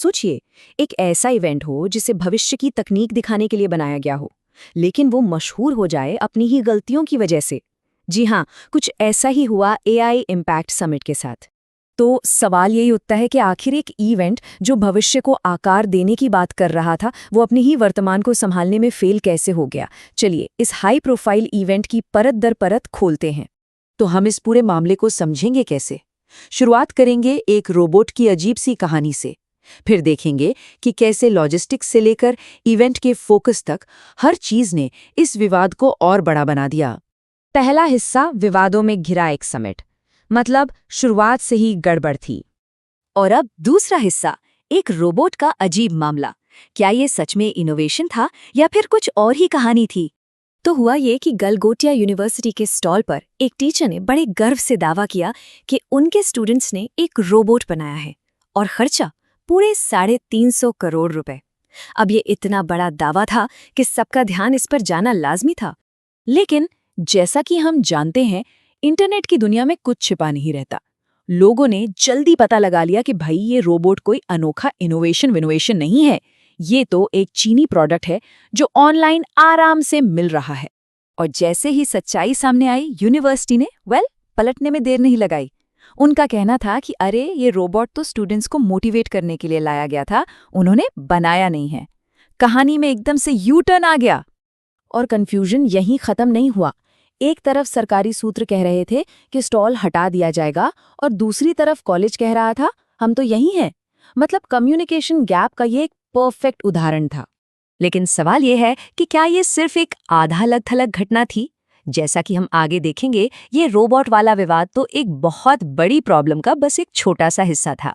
सोचिए, एक ऐसा इवेंट हो जिसे भविष्य की तकनीक दिखाने के लिए बनाया गया हो, लेकिन वो मशहूर हो जाए अपनी ही गलतियों की वजह से। जी हाँ, कुछ ऐसा ही हुआ एआई इम्पैक्ट समिट के साथ। तो सवाल यही उठता है कि आखिर एक इवेंट जो भविष्य को आकार देने की बात कर रहा था, वो अपनी ही वर्तमान को संभालने में फेल कैसे हो गया। चलिए इस हाई प्रोफाइल इवेंट की परत दर परत खोलते हैं। तो हम इस पूरे मामले को समझेंगे कैसे। शुरुआत करेंगे एक रोबोट की अजीब सी कहानी से। फिर देखेंगे कि कैसे लॉजिस्टिक्स से लेकर इवेंट के फोकस तक हर चीज ने इस विवाद को और बड़ा बना दिया। पहला हिस्सा विवादों में घिरा एक समिट, मतलब शुरुआत से ही गड़बड़ थी। और अब दूसरा हिस्सा, एक रोबोट का अजीब मामला। क्या ये सच में इनोवेशन था या फिर कुछ और ही कहानी थी? तो हुआ ये कि गलगोटिया यूनिवर्सिटी के स्टॉल पर एक टीचर ने बड़े गर्व से दावा किया कि उनके स्टूडेंट्स ने एक रोबोट बनाया है, और खर्चा पूरे 350 करोड़ रुपए। अब ये इतना बड़ा दावा था कि सबका ध्यान इस पर जाना लाजमी था। लेकिन जैसा कि हम जानते हैं, इंटरनेट की दुनिया में कुछ छिपा नहीं रहता। लोगों ने जल्दी पता लगा लिया कि भाई ये रोबोट कोई अनोखा इनोवेशन विनोवेशन नहीं है, ये तो एक चीनी प्रोडक्ट है जो ऑनलाइन आराम से मिल रहा है। और जैसे ही सच्चाई सामने आई, यूनिवर्सिटी ने पलटने में देर नहीं लगाई। उनका कहना था कि अरे ये रोबोट तो स्टूडेंट्स को मोटिवेट करने के लिए लाया गया था, उन्होंने बनाया नहीं है। कहानी में एकदम से यू टर्न आ गया। और कंफ्यूजन यहीं खत्म नहीं हुआ। एक तरफ सरकारी सूत्र कह रहे थे कि स्टॉल हटा दिया जाएगा, और दूसरी तरफ कॉलेज कह रहा था हम तो यहीं हैं। मतलब कम्युनिकेशन गैप का ये एक परफेक्ट उदाहरण था। लेकिन सवाल ये है कि क्या ये सिर्फ एक आधा अलग-थलग घटना थी? जैसा कि हम आगे देखेंगे, ये रोबोट वाला विवाद तो एक बहुत बड़ी प्रॉब्लम का बस एक छोटा सा हिस्सा था।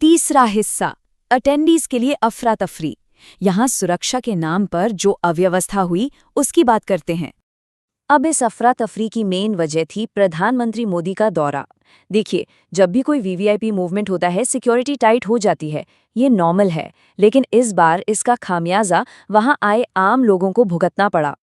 तीसरा हिस्सा, अटेंडीज के लिए अफरा तफरी। यहाँ सुरक्षा के नाम पर जो अव्यवस्था हुई उसकी बात करते हैं। अब इस अफरा तफरी की मेन वजह थी प्रधानमंत्री मोदी का दौरा। देखिए, जब भी कोई वीवीआईपी मूवमेंट होता है, सिक्योरिटी टाइट हो जाती है, ये नॉर्मल है। लेकिन इस बार इसका खामियाजा वहां आए आम लोगों को भुगतना पड़ा।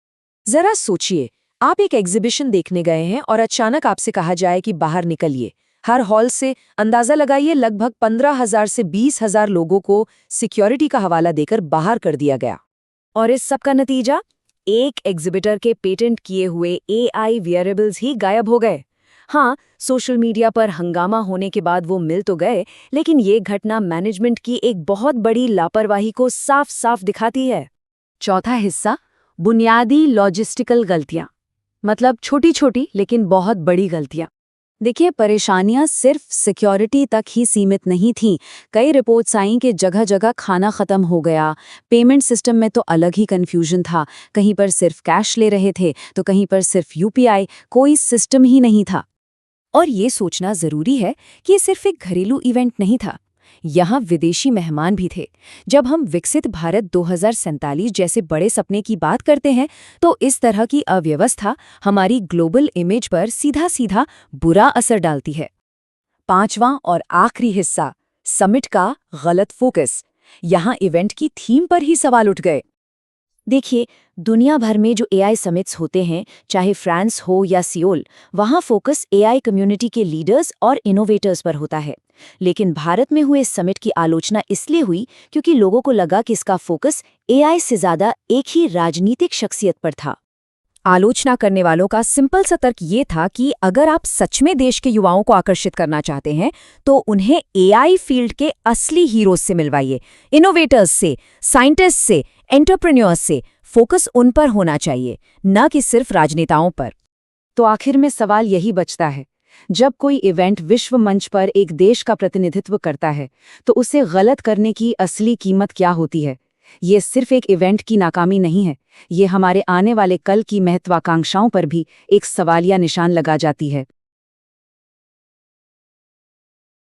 जरा सोचिए, आप एक एग्जीबिशन देखने गए हैं और अचानक आपसे कहा जाए कि बाहर निकलिए। हर हॉल से अंदाजा लगाइए लगभग 15,000 से 20,000 लोगों को सिक्योरिटी का हवाला देकर बाहर कर दिया गया। और इस सब का नतीजा, एक एग्जिबिटर के पेटेंट किए हुए एआई वियरेबल्स ही गायब हो गए। हाँ, सोशल मीडिया पर हंगामा होने के बाद वो मिल तो गए, लेकिन ये घटना मैनेजमेंट की एक बहुत बड़ी लापरवाही को साफ साफ दिखाती है। चौथा हिस्सा, बुनियादी लॉजिस्टिकल गलतियां, मतलब छोटी छोटी लेकिन बहुत बड़ी गलतियां। देखिए, परेशानियां सिर्फ सिक्योरिटी तक ही सीमित नहीं थीं। कई रिपोर्ट्स आईं कि जगह जगह खाना खत्म हो गया। पेमेंट सिस्टम में तो अलग ही कंफ्यूजन था। कहीं पर सिर्फ कैश ले रहे थे तो कहीं पर सिर्फ यूपीआई, कोई सिस्टम ही नहीं था। और ये सोचना जरूरी है कि ये सिर्फ एक घरेलू इवेंट नहीं था, यहाँ विदेशी मेहमान भी थे। जब हम विकसित भारत 2047 जैसे बड़े सपने की बात करते हैं, तो इस तरह की अव्यवस्था हमारी ग्लोबल इमेज पर सीधा सीधा बुरा असर डालती है। पांचवां और आखिरी हिस्सा, समिट का गलत फोकस। यहाँ इवेंट की थीम पर ही सवाल उठ गए। देखिए, दुनिया भर में जो एआई समिट्स होते हैं, चाहे फ्रांस हो या सियोल, वहाँ फोकस एआई कम्युनिटी के लीडर्स और इनोवेटर्स पर होता है। लेकिन भारत में हुए समिट की आलोचना इसलिए हुई क्योंकि लोगों को लगा कि इसका फोकस एआई से ज्यादा एक ही राजनीतिक शख्सियत पर था। आलोचना करने वालों का सिंपल सा तर्क ये था कि अगर आप सच में देश के युवाओं को आकर्षित करना चाहते हैं, तो उन्हें एआई फील्ड के असली हीरोज से मिलवाइए, इनोवेटर्स से, साइंटिस्ट से, एंटरप्रेन्योर्स से। फोकस उन पर होना चाहिए, न कि सिर्फ राजनेताओं पर। तो आखिर में सवाल यही बचता है, जब कोई इवेंट विश्व मंच पर एक देश का प्रतिनिधित्व करता है, तो उसे गलत करने की असली कीमत क्या होती है? ये सिर्फ एक इवेंट की नाकामी नहीं है, ये हमारे आने वाले कल की महत्वाकांक्षाओं पर भी एक सवालिया निशान लगा जाती है।